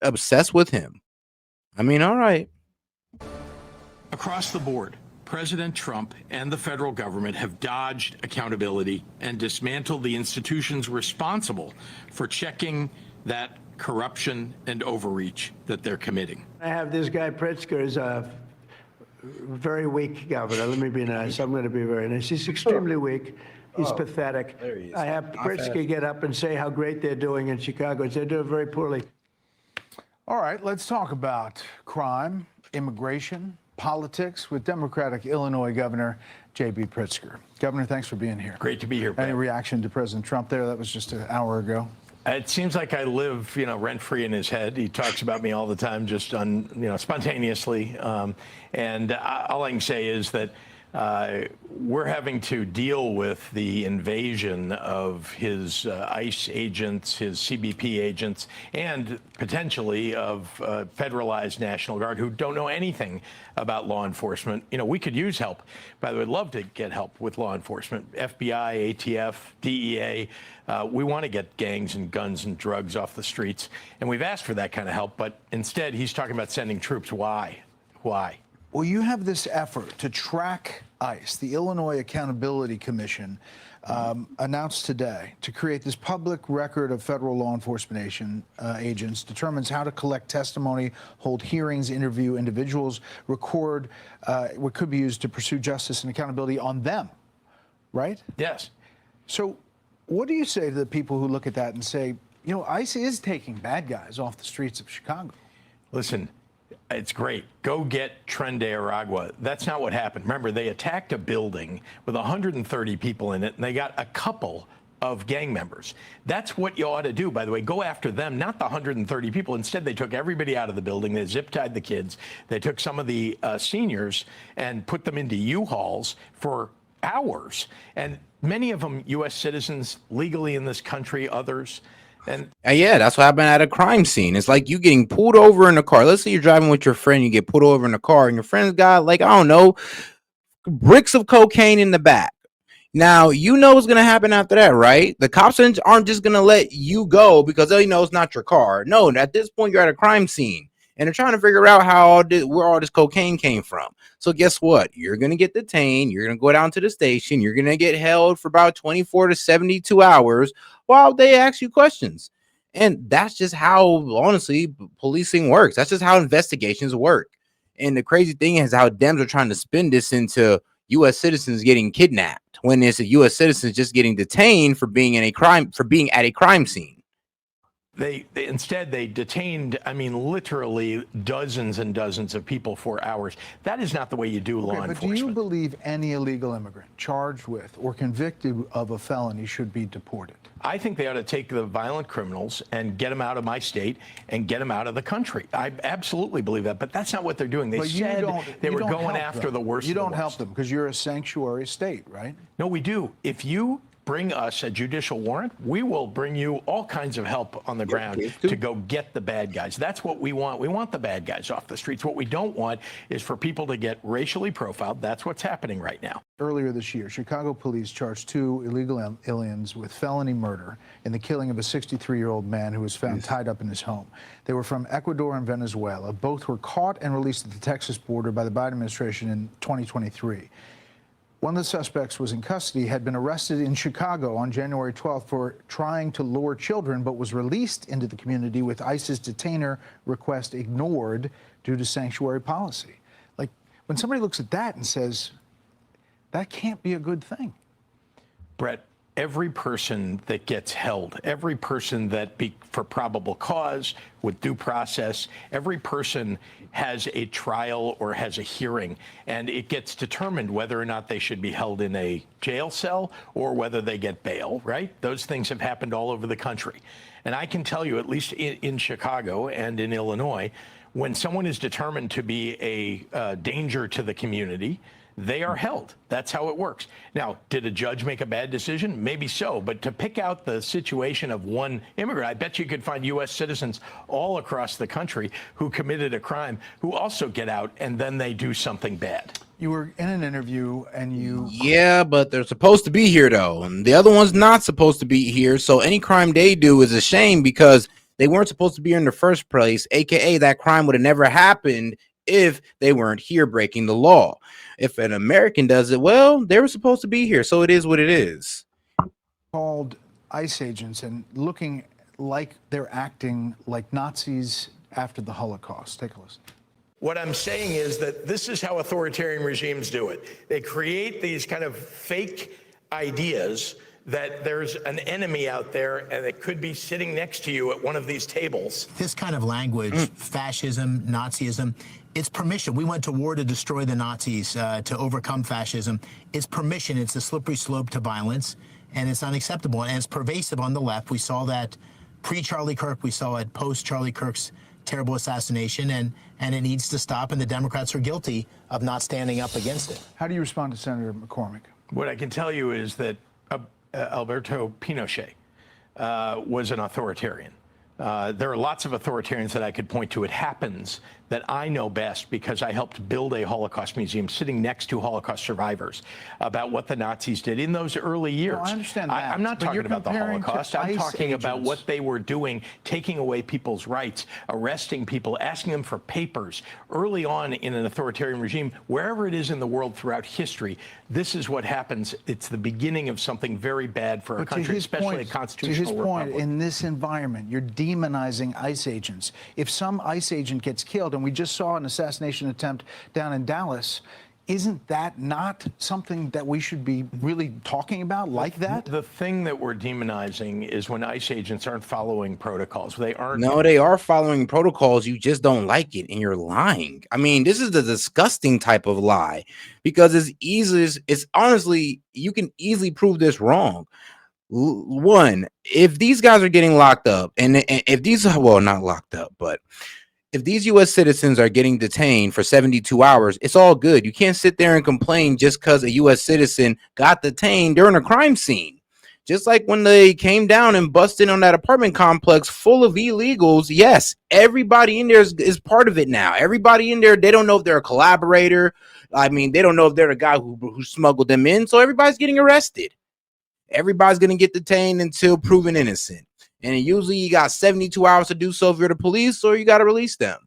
obsessed with him. I mean, all right. Across the board, President Trump and the federal government have dodged accountability and dismantled the institutions responsible for checking that corruption and overreach that they're committing. I have this guy Pritzker is a very weak governor. Let me be nice. I'm going to be very nice. He's extremely weak. He's pathetic. There he is. I have Pritzker get up and say how great they're doing in Chicago. They're doing very poorly. All right, let's talk about crime, immigration, politics with Democratic Illinois Governor J.B. Pritzker. Governor, thanks for being here. Great to be here, Brett. Any reaction to President Trump there? That was just an hour ago. It seems like I live, rent-free in his head. He talks about me all the time, just spontaneously. And all I can say is that we're having to deal with the invasion of his ICE agents, his CBP agents, and potentially of federalized National Guard who don't know anything about law enforcement. We could use help. By the way, I'd love to get help with law enforcement, FBI, ATF, DEA. We want to get gangs and guns and drugs off the streets, and we've asked for that kind of help, but instead he's talking about sending troops. Why? Well, you have this effort to track ICE. The Illinois Accountability Commission announced today to create this public record of federal law enforcement agents, determines how to collect testimony, hold hearings, interview individuals, record what could be used to pursue justice and accountability on them, right? Yes. So what do you say to the people who look at that and say, ICE is taking bad guys off the streets of Chicago? Listen, it's great. Go get Tren de Aragua. That's not what happened. Remember, they attacked a building with 130 people in it, and they got a couple of gang members. That's what you ought to do, by the way. Go after them, not the 130 people. Instead, they took everybody out of the building. They zip-tied the kids. They took some of the seniors and put them into U-Hauls for hours. And many of them U.S. citizens, legally in this country, others. And yeah, that's what happened at a crime scene. It's like you getting pulled over in a car. Let's say you're driving with your friend, you get pulled over in a car, and your friend's got, like, I don't know, bricks of cocaine in the back. Now, what's going to happen after that, right? The cops aren't just going to let you go because they know it's not your car. No, at this point, you're at a crime scene, and they're trying to figure out where all this cocaine came from. So guess what? You're going to get detained. You're going to go down to the station. You're going to get held for about 24 to 72 hours while they ask you questions. And that's just how, honestly, policing works. That's just how investigations work. And the crazy thing is how Dems are trying to spin this into U.S. citizens getting kidnapped when it's a U.S. citizen just getting detained for being at a crime scene. They instead detained, literally dozens and dozens of people for hours. That is not the way you do law enforcement. But do you believe any illegal immigrant charged with or convicted of a felony should be deported? I think they ought to take the violent criminals and get them out of my state and get them out of the country. I absolutely believe that, but that's not what they're doing. They said they were going after the worst. You don't help them because you're a sanctuary state, right? No, we do. If you bring us a judicial warrant, we will bring you all kinds of help on the ground to go get the bad guys. That's what we want. We want the bad guys off the streets. What we don't want is for people to get racially profiled. That's what's happening right now. Earlier this year, Chicago police charged 2 illegal aliens with felony murder in the killing of a 63-year-old man who was found tied up in his home. They were from Ecuador and Venezuela. Both were caught and released at the Texas border by the Biden administration in 2023. One of the suspects was in custody, had been arrested in Chicago on January 12th for trying to lure children, but was released into the community with ICE's detainer request ignored due to sanctuary policy. Like, when somebody looks at that and says, that can't be a good thing. Brett, every person that gets held, every person that for probable cause, with due process, every person has a trial or has a hearing, and it gets determined whether or not they should be held in a jail cell or whether they get bail, right? Those things have happened all over the country. And I can tell you, at least in Chicago and in Illinois, when someone is determined to be a danger to the community, they are held. That's how it works. Now, did a judge make a bad decision? Maybe so. But to pick out the situation of one immigrant, I bet you could find U.S. citizens all across the country who committed a crime who also get out and then they do something bad. You were in an interview and you... Yeah, but they're supposed to be here, though. And the other one's not supposed to be here. So any crime they do is a shame because They weren't supposed to be here in the first place, aka that crime would have never happened if they weren't here breaking the law. If an American does it, well, they were supposed to be here, so it is what it is. Called ICE agents and looking like they're acting like Nazis after the Holocaust. Take a listen. What I'm saying is that this is how authoritarian regimes do it. They create these kind of fake ideas that there's an enemy out there and it could be sitting next to you at one of these tables. This kind of language, fascism, Nazism, it's permission. We went to war to destroy the Nazis, to overcome fascism. It's permission. It's a slippery slope to violence, and it's unacceptable. And it's pervasive on the left. We saw that pre-Charlie Kirk. We saw it post-Charlie Kirk's terrible assassination, and it needs to stop, and the Democrats are guilty of not standing up against it. How do you respond to Senator McCormick? What I can tell you is that Alberto Pinochet was an authoritarian. There are lots of authoritarians that I could point to. It happens that I know best because I helped build a Holocaust museum sitting next to Holocaust survivors about what the Nazis did in those early years. No, I understand that. I'm not but talking about the Holocaust. I'm talking about agents. what they were doing, taking away people's rights, arresting people, asking them for papers. Early on in an authoritarian regime, wherever it is in the world throughout history, this is what happens. It's the beginning of something very bad for our country, especially a constitutional republic. To his point, in this environment, you're demonizing ICE agents. If some ICE agent gets killed, and we just saw an assassination attempt down in Dallas, isn't that not something that we should be really talking about like that? The thing that we're demonizing is when ICE agents aren't following protocols. They aren't. No, they are following protocols. You just don't like it and you're lying. I mean, this is the disgusting type of lie because it's honestly, you can easily prove this wrong. One, if these guys are getting locked up and if these are, well, not locked up, but if these U.S. citizens are getting detained for 72 hours, it's all good. You can't sit there and complain just because a U.S. citizen got detained during a crime scene. Just like when they came down and busted on that apartment complex full of illegals, yes, everybody in there is part of it now. Everybody in there, they don't know if they're a collaborator. I mean, they don't know if they're the guy who smuggled them in. So everybody's getting arrested. Everybody's going to get detained until proven innocent. And usually you got 72 hours to do so if you're the police, or you got to release them.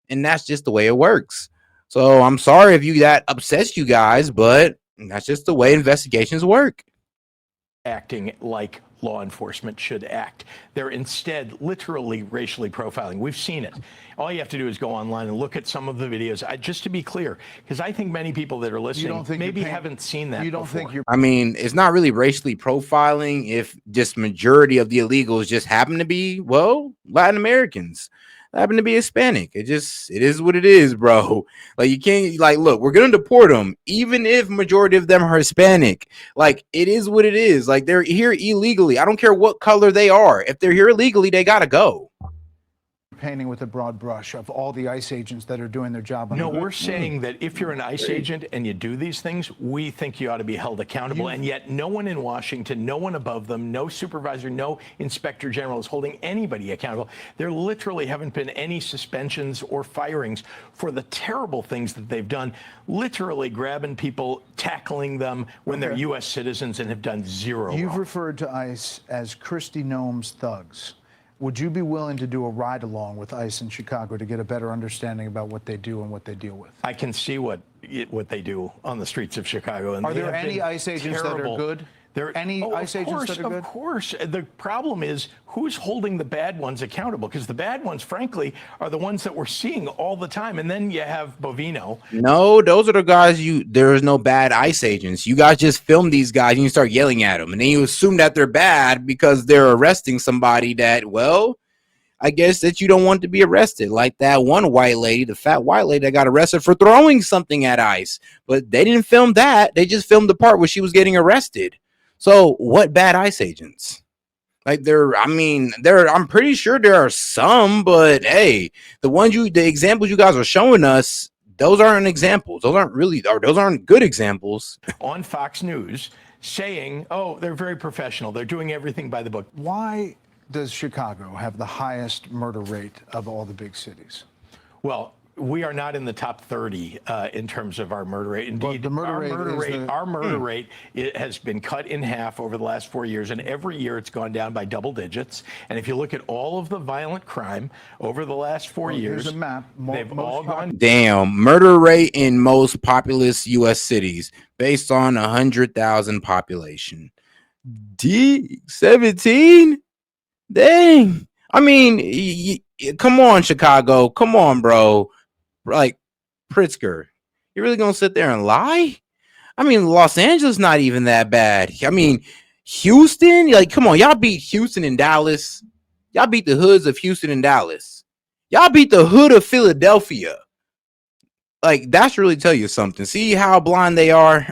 And that's just the way it works. So I'm sorry if that upsets you guys, but that's just the way investigations work. Acting like law enforcement should act. They're instead literally racially profiling. We've seen it. All you have to do is go online and look at some of the videos. Just to be clear, because I think many people that are listening maybe haven't seen that before. I mean, it's not really racially profiling if just majority of the illegals just happen to be, well, Latin Americans. Happen to be Hispanic. It is what it is, bro. Like, you can't, like, look, we're gonna deport them even if majority of them are Hispanic. Like, it is what it is. Like, they're here illegally. I don't care what color they are. If they're here illegally, they gotta go. Painting with a broad brush of all the ICE agents that are doing their job. No, we're saying that if you're an ICE agent and you do these things, we think you ought to be held accountable. And yet no one in Washington, no one above them, no supervisor, no inspector general is holding anybody accountable. There literally haven't been any suspensions or firings for the terrible things that they've done, literally grabbing people, tackling them when they're U.S. citizens and have done zero You've wrong. referred to ICE as Kristi Noem's thugs. Would you be willing to do a ride along with ICE in Chicago to get a better understanding about what they do and what they deal with? I can see what they do on the streets of Chicago. And are there any ICE agents that are good? ICE agents that are good? Of course. The problem is who's holding the bad ones accountable? Because the bad ones, frankly, are the ones that we're seeing all the time. And then you have Bovino. No, those are the guys there is no bad ICE agents. You guys just film these guys and you start yelling at them. And then you assume that they're bad because they're arresting somebody that, well, I guess that you don't want to be arrested. Like that one white lady, the fat white lady that got arrested for throwing something at ICE. But they didn't film that. They just filmed the part where she was getting arrested. So what bad ICE agents? Like I'm pretty sure there are some, but hey, the examples you guys are showing us, those aren't examples. Those aren't good examples. On Fox News saying, oh, they're very professional. They're doing everything by the book. Why does Chicago have the highest murder rate of all the big cities? Well, We are not in the top 30 in terms of our murder rate. Indeed, the murder rate our murder rate it has been cut in half over the last 4 years, and every year it's gone down by double digits. And if you look at all of the violent crime over the last 4 years, here's a map. they've all gone. Damn, murder rate in most populous U.S. cities based on 100,000 population. 17? Dang. I mean, come on, Chicago. Come on, bro. Like, Pritzker, you really gonna sit there and lie? I mean, Los Angeles not even that bad. I mean, Houston, like, come on, y'all beat Houston and Dallas. Y'all beat the hoods of Houston and Dallas. Y'all beat the hood of Philadelphia. Like, that's really tell you something. See how blind they are?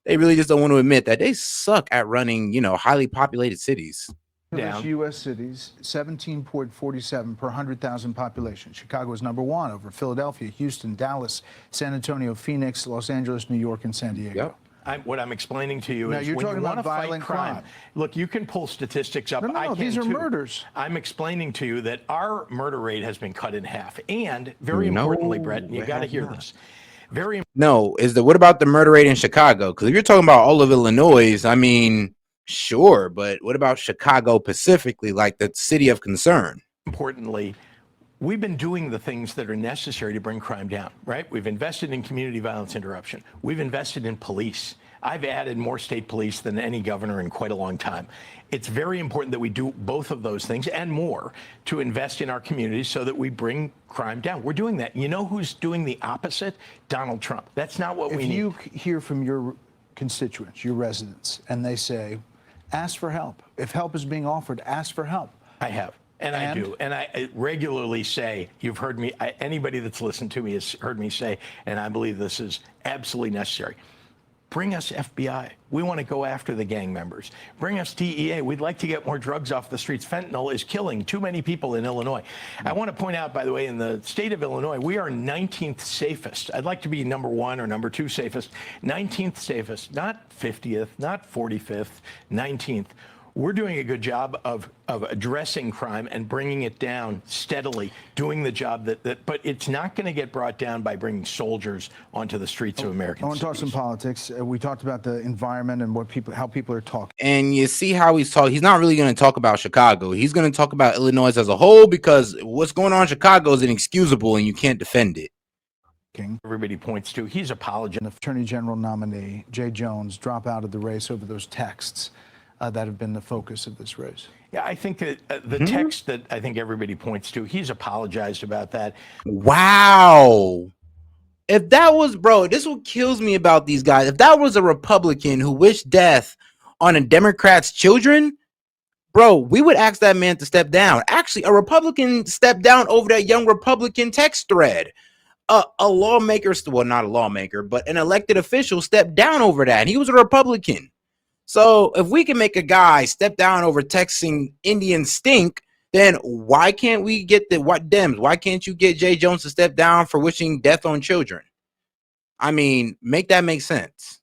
They really just don't want to admit that they suck at running, highly populated cities. Down. U.S. cities, 17.47 per 100,000 population. Chicago is number one over Philadelphia, Houston, Dallas, San Antonio, Phoenix, Los Angeles, New York, and San Diego. Yep. What I'm explaining to you is you're when you talking want to about fight violent crime. crime. Look, you can pull statistics up. No, I can these are too. murders. I'm explaining to you that our murder rate has been cut in half, and very importantly, Brett, and you got to hear this. What about the murder rate in Chicago? Because if you're talking about all of Illinois, I mean, sure, but what about Chicago specifically, like the city of concern? Importantly, we've been doing the things that are necessary to bring crime down, right? We've invested in community violence interruption. We've invested in police. I've added more state police than any governor in quite a long time. It's very important that we do both of those things and more to invest in our communities so that we bring crime down. We're doing that. You know who's doing the opposite? Donald Trump. That's not what we need. If you hear from your constituents, your residents, and they say, ask for help. If help is being offered, ask for help. I have. And I do. And I regularly say, you've heard me, anybody that's listened to me has heard me say, and I believe this is absolutely necessary. Bring us FBI. We want to go after the gang members. Bring us DEA. We'd like to get more drugs off the streets. Fentanyl is killing too many people in Illinois. I want to point out, by the way, in the state of Illinois, we are 19th safest. I'd like to be number 1 or number 2 safest. 19th safest, not 50th, not 45th, 19th. We're doing a good job of addressing crime and bringing it down steadily, doing the job but it's not going to get brought down by bringing soldiers onto the streets of American cities. I want to talk some politics. We talked about the environment and how people are talking. And you see how he's talking. He's not really going to talk about Chicago. He's going to talk about Illinois as a whole because what's going on in Chicago is inexcusable and you can't defend it. Everybody points to, he's apologizing. The Attorney General nominee, Jay Jones, drop out of the race over those texts that have been the focus of this race. Yeah, I think that the text that I think everybody points to, he's apologized about that. Wow. If that was, bro, this is what kills me about these guys. If that was a Republican who wished death on a Democrat's children, bro, we would ask that man to step down. Actually, a Republican stepped down over that young Republican text thread. A lawmaker, well, not a lawmaker, but an elected official stepped down over that. And he was a Republican. So if we can make a guy step down over texting Indian stink, then why can't we get Dems? Why can't you get Jay Jones to step down for wishing death on children? I mean, make that make sense.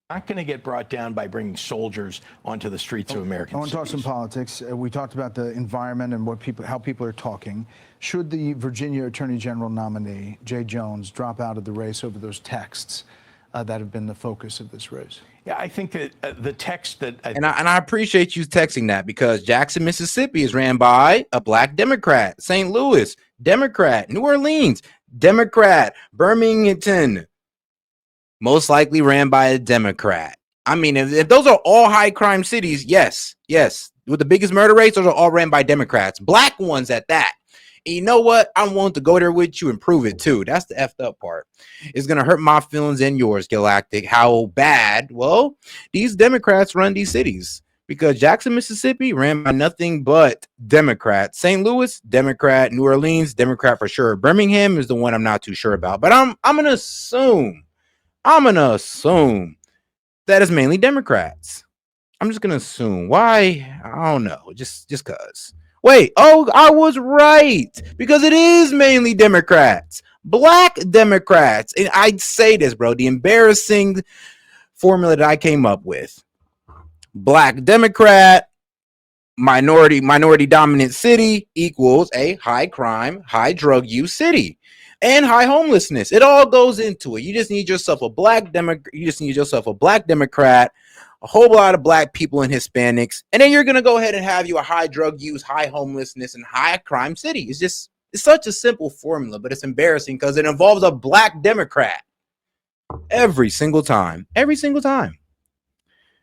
Not going to get brought down by bringing soldiers onto the streets of American cities. I want to talk some politics. We talked about the environment and how people are talking. Should the Virginia Attorney General nominee, Jay Jones, drop out of the race over those texts that have been the focus of this race? Yeah, I think that the text that... I appreciate you texting that because Jackson, Mississippi is ran by a black Democrat. St. Louis, Democrat. New Orleans, Democrat. Birmingham, most likely ran by a Democrat. I mean, if those are all high crime cities, yes. With the biggest murder rates, those are all ran by Democrats. Black ones at that. And you know what? I'm willing to go there with you and prove it too. That's the effed up part. It's going to hurt my feelings and yours, Galactic. How bad? Well, these Democrats run these cities because Jackson, Mississippi ran by nothing but Democrats. St. Louis, Democrat. New Orleans, Democrat for sure. Birmingham is the one I'm not too sure about, but I'm going to assume that is mainly Democrats. I'm just going to assume. Why? I don't know. Just cuz. Wait, I was right because it is mainly Democrats, black Democrats. And I'd say this, bro, the embarrassing formula that I came up with. Black Democrat, minority dominant city equals a high crime, high drug use city, and high homelessness. It all goes into it. You just need yourself a black Democrat, a whole lot of black people and Hispanics, and then you're gonna go ahead and have you a high drug use, high homelessness, and high crime city. It's such a simple formula, but it's embarrassing because it involves a black Democrat every single time. Every single time.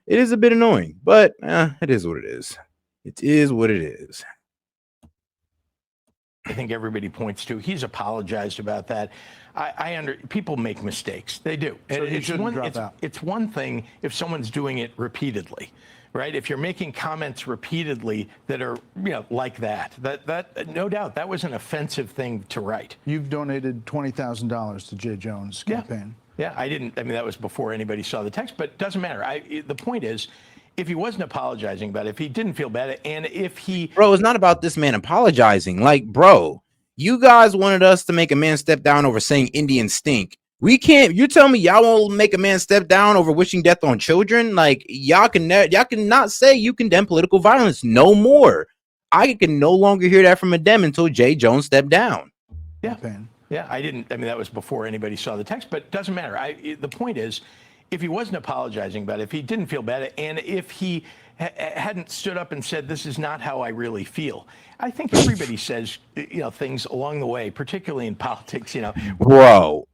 It is a bit annoying, but it is what it is. It is what it is. I think everybody points to. He's apologized about that. People make mistakes. They do. So he shouldn't drop out. It's one thing if someone's doing it repeatedly, right? If you're making comments repeatedly that are, like that no doubt that was an offensive thing to write. You've donated $20,000 to Jay Jones' campaign. Yeah, I didn't. I mean, that was before anybody saw the text, but it doesn't matter. The point is, if he wasn't apologizing about it, if he didn't feel bad, and if he... Bro, it's not about this man apologizing. Like, bro, you guys wanted us to make a man step down over saying Indians stink. We can't... You tell me y'all won't make a man step down over wishing death on children? Like, y'all cannot say you condemn political violence no more. I can no longer hear that from a Dem until Jay Jones stepped down. Yeah. Yeah, I didn't. I mean, that was before anybody saw the text, but it doesn't matter. The point is, if he wasn't apologizing about it, if he didn't feel bad, and if he hadn't stood up and said, this is not how I really feel, I think everybody says, things along the way, particularly in politics, Bro,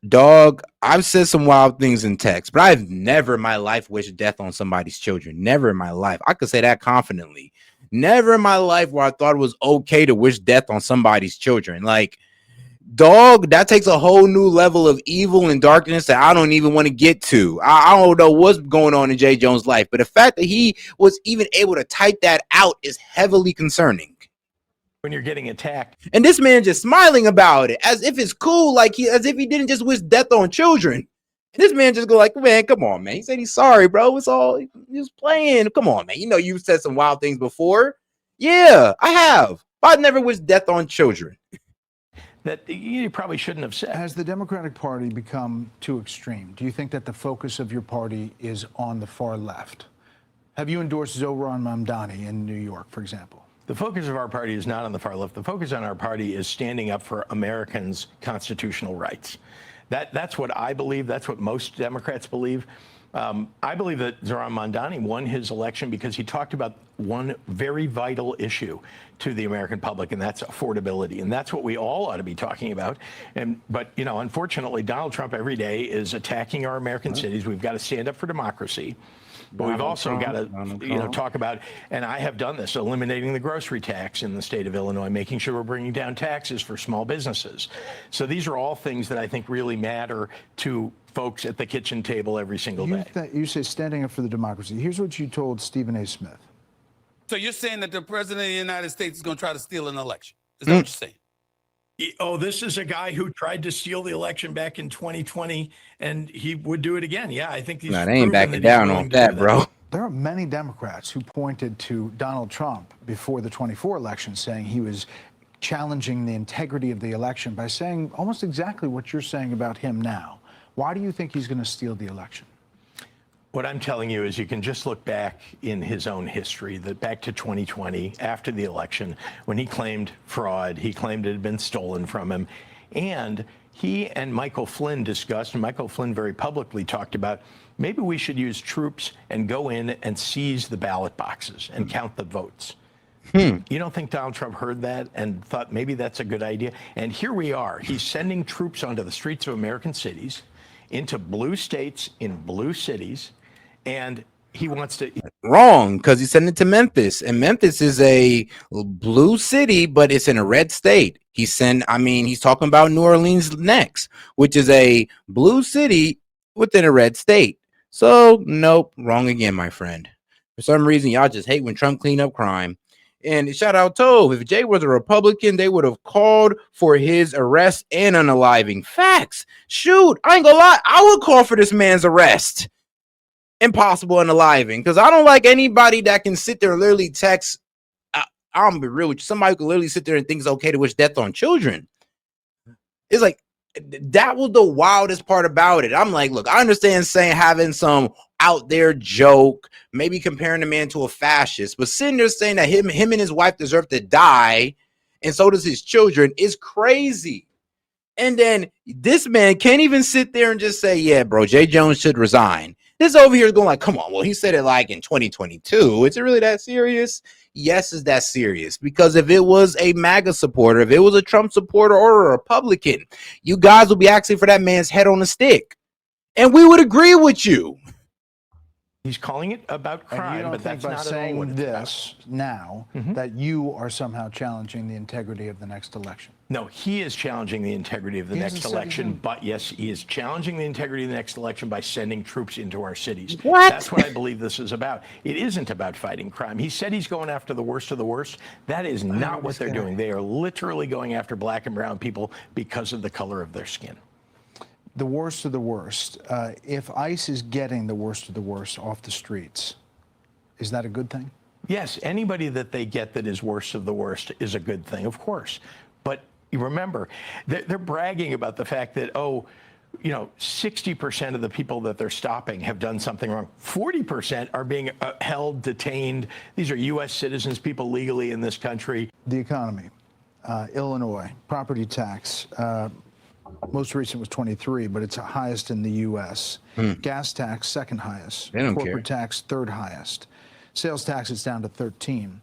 dog, I've said some wild things in text, but I've never in my life wished death on somebody's children. Never in my life. I could say that confidently. Never in my life where I thought it was okay to wish death on somebody's children. Like, dog, that takes a whole new level of evil and darkness that I don't even want to get to. I don't know what's going on in Jay Jones' life, but the fact that he was even able to type that out is heavily concerning. When you're getting attacked. And this man just smiling about it, as if it's cool, as if he didn't just wish death on children. And this man just go like, man, come on, man. He said he's sorry, bro. It's all, he was playing. Come on, man. You've said some wild things before. Yeah, I have. But I've never wished death on children. That you probably shouldn't have said. Has the Democratic Party become too extreme? Do you think that the focus of your party is on the far left? Have you endorsed Zohran Mamdani in New York, for example? The focus of our party is not on the far left. The focus on our party is standing up for Americans' constitutional rights. That's what I believe. That's what most Democrats believe. I believe that Zohran Mamdani won his election because he talked about one very vital issue to the American public, and that's affordability. And that's what we all ought to be talking about. But unfortunately, Donald Trump every day is attacking our American cities. We've got to stand up for democracy. But we've also got to, talk about, and I have done this, eliminating the grocery tax in the state of Illinois, making sure we're bringing down taxes for small businesses. So these are all things that I think really matter to folks at the kitchen table every single day. You say standing up for the democracy. Here's what you told Stephen A. Smith. So you're saying that the president of the United States is going to try to steal an election? Is that what you're saying? Oh, this is a guy who tried to steal the election back in 2020, and he would do it again. Yeah, I think he's they ain't backing down on that, bro. There are many Democrats who pointed to Donald Trump before the 24 election, saying he was challenging the integrity of the election by saying almost exactly what you're saying about him now. Why do you think he's going to steal the election? What I'm telling you is you can just look back in his own history, back to 2020, after the election, when he claimed fraud, he claimed it had been stolen from him. And he and Michael Flynn discussed, and Michael Flynn very publicly talked about, maybe we should use troops and go in and seize the ballot boxes and count the votes. You don't think Donald Trump heard that and thought maybe that's a good idea? And here we are. He's sending troops onto the streets of American cities, into blue states in blue cities, and he wants to... Wrong, because he sent it to Memphis, and Memphis is a blue city, but it's in a red state. He's talking about New Orleans next, which is a blue city within a red state. So, nope, wrong again, my friend. For some reason, y'all just hate when Trump cleaned up crime. And shout out Tove, if Jay was a Republican, they would have called for his arrest and unaliving. Facts. Shoot, I ain't gonna lie, I would call for this man's arrest. Impossible unaliving, because I don't like anybody that can sit there and literally text. I'm gonna be real with you. Somebody who can literally sit there and think it's okay to wish death on children. It's like, that was the wildest part about it. I'm like, look, I understand saying having some out there joke, maybe comparing the man to a fascist, but sitting there saying that him and his wife deserve to die, and so does his children, is crazy. And then this man can't even sit there and just say, yeah, bro, Jay Jones should resign. This over here is going like, come on, well, he said it like in 2022. Is it really that serious? Yes, is that serious? Because if it was a MAGA supporter, if it was a Trump supporter or a Republican, you guys would be asking for that man's head on a stick. And we would agree with you. He's calling it about And you crime, don't but think that's by not at all saying what it's this now that you are somehow challenging the integrity of the next election? No, he is challenging the integrity of the He next hasn't said election, anything. but yes, he is challenging the integrity of the next election by sending troops into our cities. What? That's what I believe this is about. It isn't about fighting crime. He said he's going after the worst of the worst. That is not what they're doing. They are literally going after black and brown people because of the color of their skin. The worst of the worst. If ICE is getting the worst of the worst off the streets, is that a good thing? Yes, anybody that they get that is worst of the worst is a good thing, of course. But you remember, they're bragging about the fact that, 60% of the people that they're stopping have done something wrong. 40% are being held, detained. These are U.S. citizens, people legally in this country. The economy, Illinois, property tax, most recent was 23, but it's highest in the U.S. Gas tax, second highest. They don't Corporate care. tax, third highest. Sales tax is down to 13.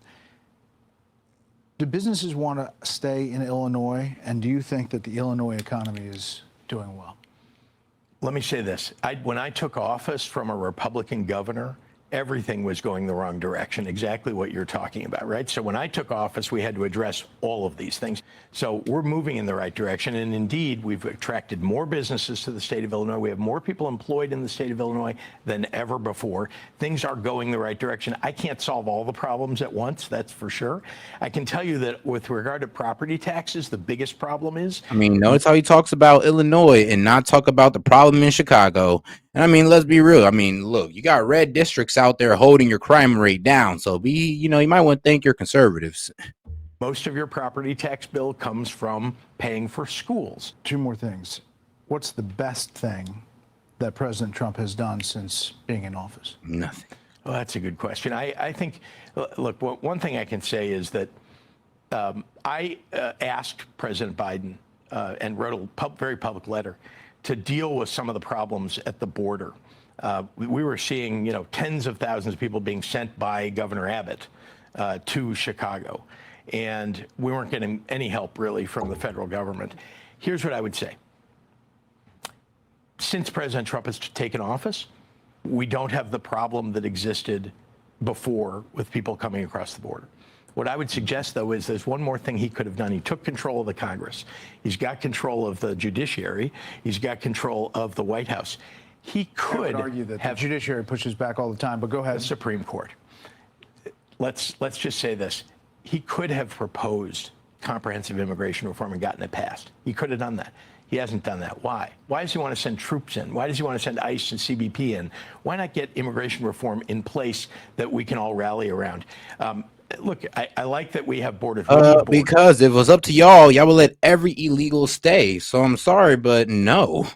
Do businesses want to stay in Illinois, and do you think that the Illinois economy is doing well? Let me say this. When I took office from a Republican governor, everything was going the wrong direction, exactly what you're talking about, right? So when I took office, we had to address all of these things. So we're moving in the right direction. And indeed, we've attracted more businesses to the state of Illinois. We have more people employed in the state of Illinois than ever before. Things are going the right direction. I can't solve all the problems at once, that's for sure. I can tell you that with regard to property taxes, the biggest problem is... I mean, notice how he talks about Illinois and not talk about the problem in Chicago. And I mean, let's be real. I mean, look, you got red districts out there holding your crime rate down. So you might want to thank your conservatives. Most of your property tax bill comes from paying for schools. Two more things. What's the best thing that President Trump has done since being in office? Nothing. Well, that's a good question. I think, look, one thing I can say is that I asked President Biden and wrote a very public letter to deal with some of the problems at the border. We were seeing, tens of thousands of people being sent by Governor Abbott to Chicago, and we weren't getting any help really from the federal government. Here's what I would say. Since President Trump has taken office, we don't have the problem that existed before with people coming across the border. What I would suggest, though, is there's one more thing he could have done. He took control of the Congress. He's got control of the judiciary. He's got control of the White House. He could argue that have the judiciary pushes back all the time, but go ahead. the Supreme Court. Let's just say this. He could have proposed comprehensive immigration reform and gotten it passed. He could have done that. He hasn't done that. Why? Why does he want to send troops in? Why does he want to send ICE and CBP in? Why not get immigration reform in place that we can all rally around? Look, I like that we have Because if it was up to y'all would let every illegal stay. So I'm sorry, but no,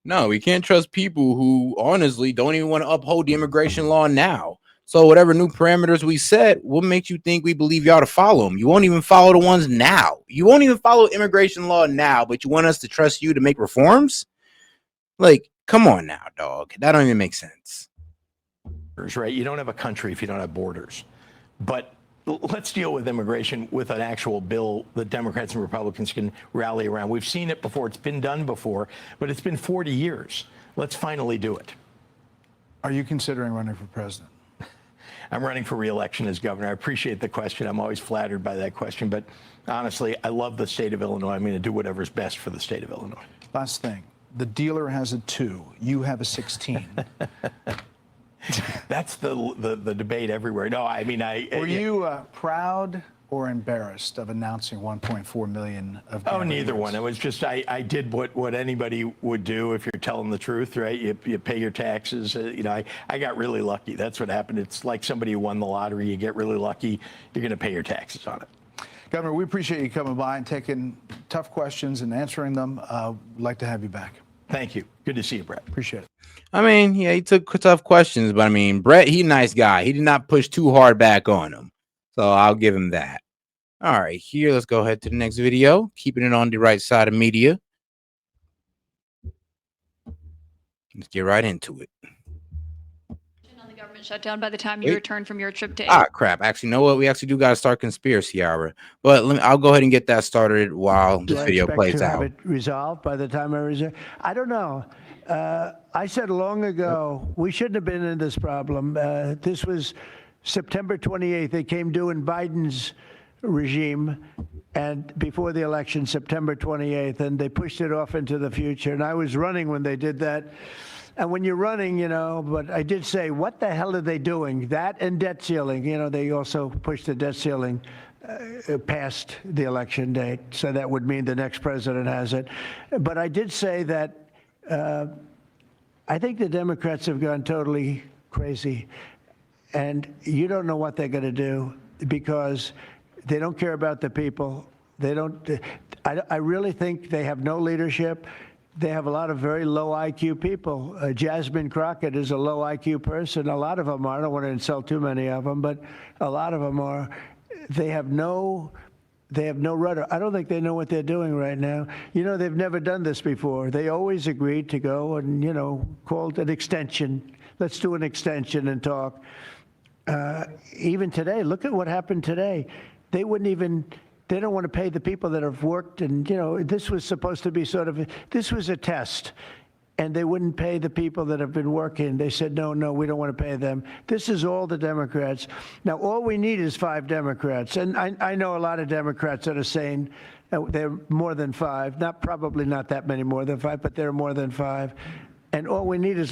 we can't trust people who honestly don't even want to uphold the immigration law now. So whatever new parameters we set, what makes you think we believe y'all to follow them? You won't even follow the ones now. You won't even follow immigration law now, but you want us to trust you to make reforms? Like, come on now, dog. That don't even make sense. Right? You don't have a country if you don't have borders. But let's deal with immigration with an actual bill that Democrats and Republicans can rally around. We've seen it before. It's been done before, but it's been 40 years. Let's finally do it. Are you considering running for president? I'm running for re-election as governor. I appreciate the question. I'm always flattered by that question. But honestly, I love the state of Illinois. I'm going to do whatever's best for the state of Illinois. Last thing. The dealer has a 2. You have a 16. That's the debate everywhere. No, I mean, Were you proud or embarrassed of announcing 1.4 million of Oh, neither one. It was just I did what anybody would do if you're telling the truth, right? You pay your taxes. I got really lucky. That's what happened. It's like somebody who won the lottery. You get really lucky. You're going to pay your taxes on it. Governor, we appreciate you coming by and taking tough questions and answering them. We'd like to have you back. Thank you. Good to see you, Brett. Appreciate it. I mean, yeah, he took tough questions, but I mean, Brett, he a nice guy. He did not push too hard back on him. So I'll give him that. All right, here, let's go ahead to the next video. Keeping it on the right side of media. Let's get right into it. On the government shutdown by the time you return from your trip to Crap. Actually, you know what? We actually do got to start conspiracy hour. But I'll go ahead and get that started while this video plays to out. have it resolved by the time I resume? I don't know. I said long ago we shouldn't have been in this problem. This was September 28th. It came due in Biden's regime, and before the election, September 28th, and they pushed it off into the future. And I was running when they did that. And when you're running, you know, but I did say, what the hell are they doing? That and debt ceiling. You know, they also pushed the debt ceiling past the election date. So that would mean the next president has it. But I did say that I think the Democrats have gone totally crazy. And you don't know what they're going to do because they don't care about the people. They don't. I really think they have no leadership. They have a lot of very low IQ people. Jasmine Crockett is a low IQ person. A lot of them are. I don't want to insult too many of them, but a lot of them are. They have no rudder. I don't think they know what they're doing right now. You know, they've never done this before. They always agreed to go and, you know, called an extension. Let's do an extension and talk. Even today, look at what happened today. They wouldn't even. They don't want to pay the people that have worked, and you know this was supposed to be this was a test, and they wouldn't pay the people that have been working. They said no, we don't want to pay them. This is all the Democrats. Now all we need is 5 Democrats, and I know a lot of Democrats that are saying they're more than 5. Probably not that many more than 5, but they're more than 5. And all we need is